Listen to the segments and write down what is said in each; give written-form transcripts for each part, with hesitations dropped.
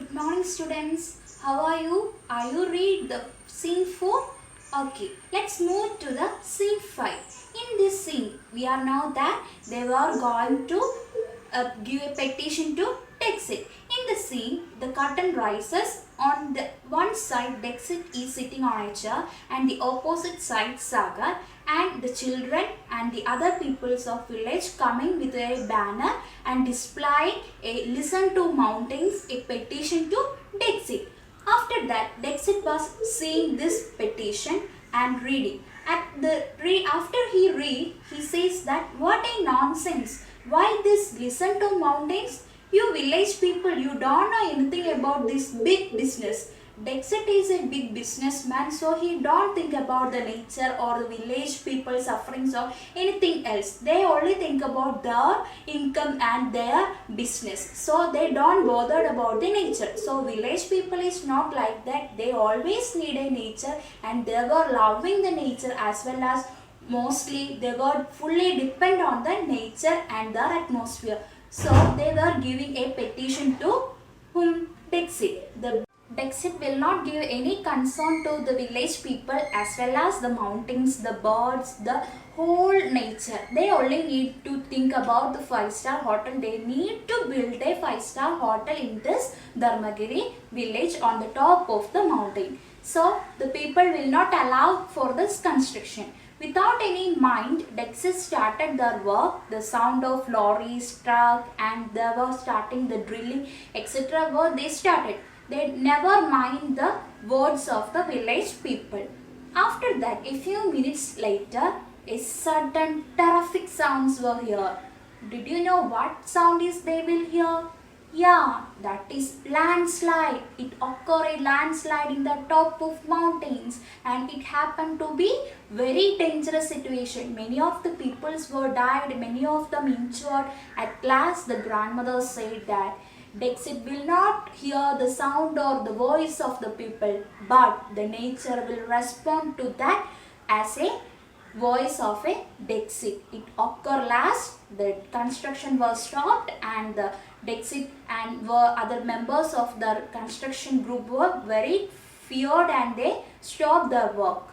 Good morning, students. How are you? Are you read the scene 4? Okay, let's move to the scene 5. In this scene, we are now that they were going to give a petition to Dexit. In the scene, the curtain rises. On the one side, Dexit is sitting on a chair, and the opposite side, Sagar, and the children and the other peoples of village coming with a banner and displaying a listen to mountains, a petition to Dexit. After that, Dexit was seeing this petition and reading. After he read, he says that what a nonsense. Why this listen to mountains? You village people, you don't know anything about this big business. Dexit is a big businessman, so he don't think about the nature or the village people sufferings or anything else. They only think about their income and their business. So they don't bother about the nature. So village people is not like that. They always need a nature and they were loving the nature as well as mostly they were fully depend on the nature and their atmosphere. So they were giving a petition to whom? Dexit. The Dexit will not give any concern to the village people as well as the mountains, the birds, the whole nature. They only need to think about the 5-star hotel. They need to build a 5-star hotel in this Dharmagiri village on the top of the mountain. So the people will not allow for this construction. Without any mind, Dexit started their work. The sound of lorries, truck, and they were starting the drilling, etc. were they started. They never mind the words of the village people. After that, a few minutes later, a sudden terrific sounds were heard. Did you know what sound is they will hear? Yeah, that is landslide. It occurred a landslide in the top of mountains and it happened to be very dangerous situation. Many of the peoples were died, many of them injured. At last the grandmother said that Dexit will not hear the sound or the voice of the people, but the nature will respond to that as a voice of a Dexit. It occurred last, the construction was stopped and the Dexit and other members of the construction group were very feared and they stopped their work.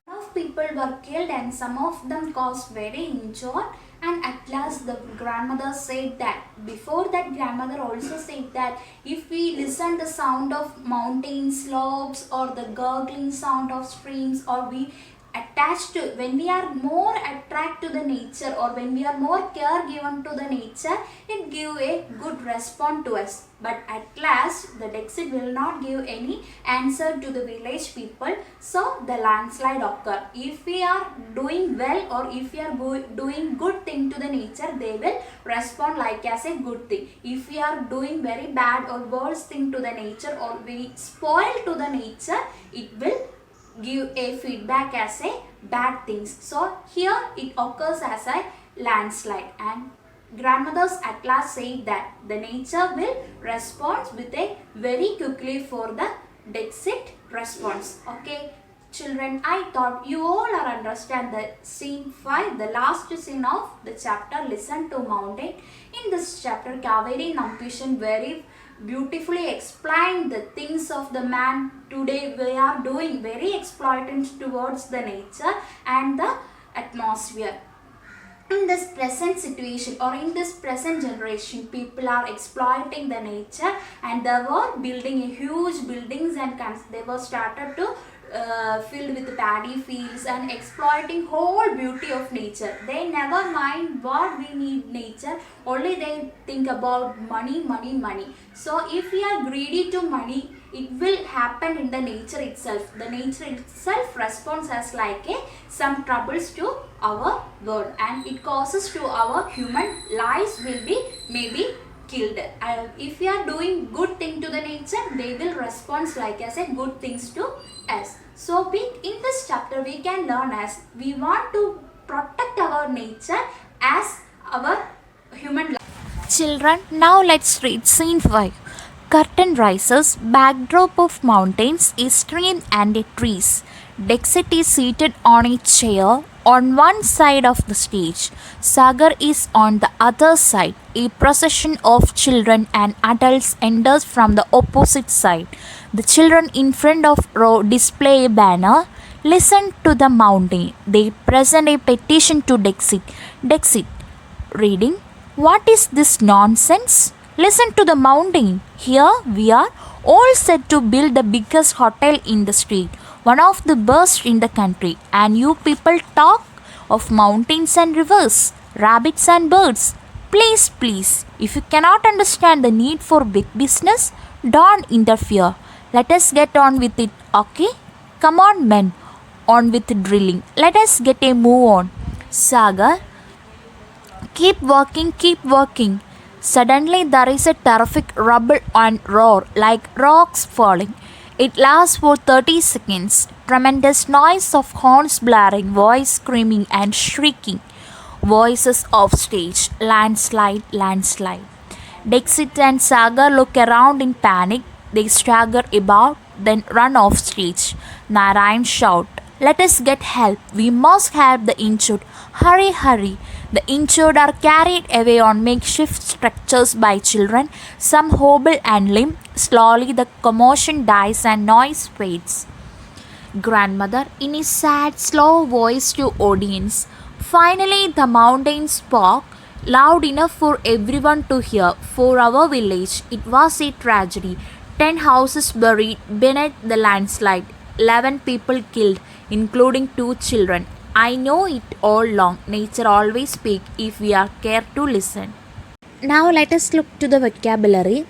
Some of people were killed and some of them caused very injured. And at last the grandmother said that, before that grandmother also said that if we listen the sound of mountain slopes or the gurgling sound of streams or we attached to, when we are more attracted to the nature or when we are more care given to the nature, it give a good response to us. But at last the Dexit will not give any answer to the village people, so the landslide occur. If we are doing well or if we are doing good thing to the nature, they will respond like as a good thing. If we are doing very bad or worse thing to the nature or we spoil to the nature, it will give a feedback as a bad things. So here it occurs as a landslide and grandmothers at last say that the nature will respond with a very quickly for the Dexit response. Okay children, I thought you all are understand the scene 5, the last scene of the chapter Listen to Mountain. In this chapter Kaveri Nampishan very beautifully explained the things of the man today we are doing very exploitant towards the nature and the atmosphere. In this present situation or in this present generation, people are exploiting the nature and they were building a huge buildings and they were started to filled with paddy fields and exploiting whole beauty of nature. They never mind what we need nature, only they think about money, money, money. So if we are greedy to money, it will happen in the nature itself. The nature itself responds as like some troubles to our world and it causes to our human lives will be maybe killed. If we are doing good thing to the nature, they will respond like as a good things to us. So in this chapter we can learn as we want to protect our nature as our human life. Children, now let's read scene 5. Curtain rises, backdrop of mountains, a stream and a trees. Dexit is seated on a chair. on one side of the stage. Sagar is on the other side. A procession of children and adults enters from the opposite side. The children in front of row display a banner. Listen to the mountain. They present a petition to Dixit. Dixit, reading, what is this nonsense? Listen to the mountain. Here we are all set to build the biggest hotel in the street, one of the best in the country, and you people talk of mountains and rivers, rabbits and birds. Please, please, if you cannot understand the need for big business, don't interfere. Let us get on with it, okay? Come on, men, on with drilling. Let us get a move on. Sagar, keep working, keep working. Suddenly there is a terrific rumble and roar like rocks falling. It lasts for 30 seconds. Tremendous noise of horns blaring, voice screaming and shrieking. Voices off stage. Landslide, landslide. Dixit and Sagar look around in panic. They stagger about, then run off stage. Narayan shout, let us get help. We must help the injured. Hurry, hurry. The injured are carried away on makeshift stretchers by children, some hobble and limp. Slowly the commotion dies and noise fades. Grandmother, in a sad, slow voice to audience. Finally, the mountain spoke, loud enough for everyone to hear. For our village, it was a tragedy. 10 houses buried beneath the landslide, 11 people killed, including 2 children. I know it all along. Nature always speaks if we are care to listen. Now let us look to the vocabulary.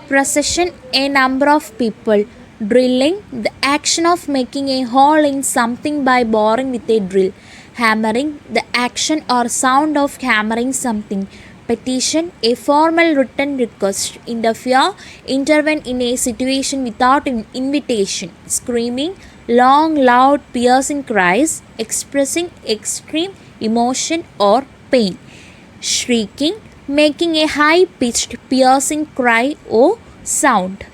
Procession, a number of people. Drilling, the action of making a hole in something by boring with a drill. Hammering, the action or sound of hammering something. Petition, a formal written request. Interfere, intervene in a situation without an invitation. Screaming, long, loud, piercing cries expressing extreme emotion or pain. Shrieking, making a high pitched, piercing cry or sound.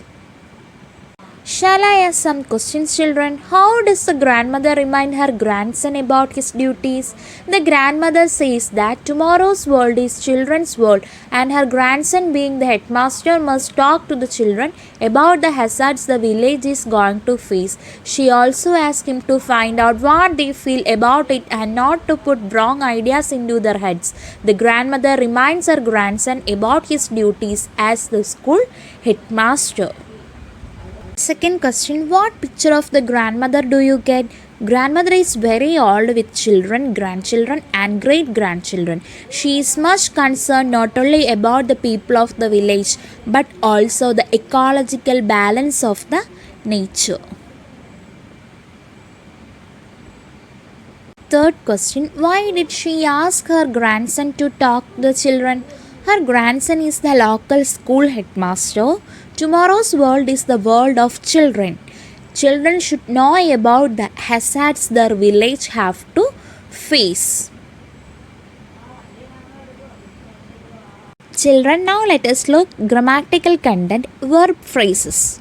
Shall I ask some questions, children? How does the grandmother remind her grandson about his duties? The grandmother says that tomorrow's world is children's world, and her grandson, being the headmaster, must talk to the children about the hazards the village is going to face. She also asks him to find out what they feel about it and not to put wrong ideas into their heads. The grandmother reminds her grandson about his duties as the school headmaster. Second question, what picture of the grandmother do you get? Grandmother is very old with children, grandchildren and great grandchildren. She is much concerned not only about the people of the village but also the ecological balance of the nature. Third question, why did she ask her grandson to talk to the children? Her grandson is the local school headmaster. Tomorrow's world is the world of children. Children should know about the hazards their village have to face. Children, now let us look grammatical content, verb phrases.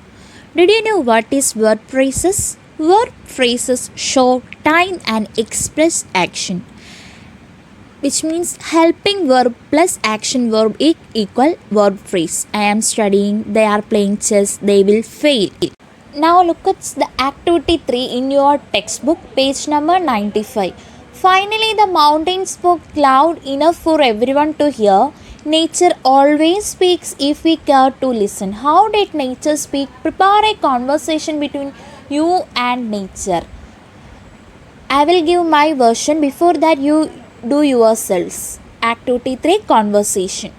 Did you know what is verb phrases? Verb phrases show time and express action, which means helping verb plus action verb equal verb phrase. I am studying, they are playing chess, they will fail. Now look at the activity 3 in your textbook, page number 95. Finally, the mountain spoke loud enough for everyone to hear. Nature always speaks if we care to listen. How did nature speak? Prepare a conversation between you and nature. I will give my version. Before that, you do yourselves. Activity 3, conversation.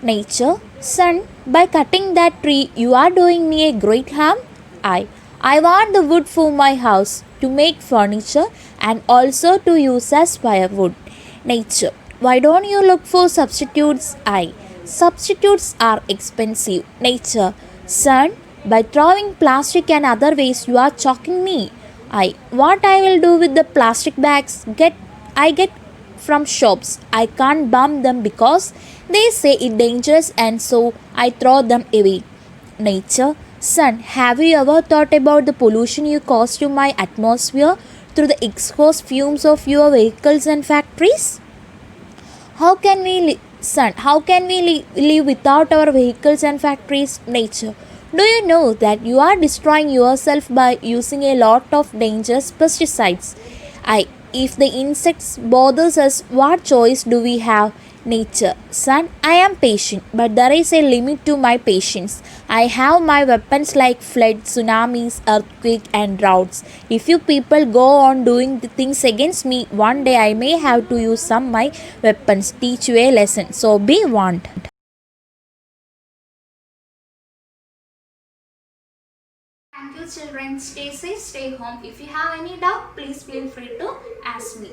Nature, son, by cutting that tree, you are doing me a great harm. I want the wood for my house to make furniture and also to use as firewood. Nature, why don't you look for substitutes? Substitutes are expensive. Nature, son, by throwing plastic and other waste, you are choking me. What I will do with the plastic bags I get from shops? I can't burn them because they say it's dangerous and so I throw them away. Nature, son, have you ever thought about the pollution you cause to my atmosphere through the exhaust fumes of your vehicles and factories? How can we son, how can we live without our vehicles and factories? Nature. Do you know that you are destroying yourself by using a lot of dangerous pesticides? If the insects bothers us, what choice do we have? Nature. Son, I am patient, but there is a limit to my patience. I have my weapons like flood, tsunamis, earthquake, and droughts. If you people go on doing the things against me, one day I may have to use some my weapons, teach you a lesson. So be warned. Thank you children. Stay safe, stay home. If you have any doubt, please feel free to ask me.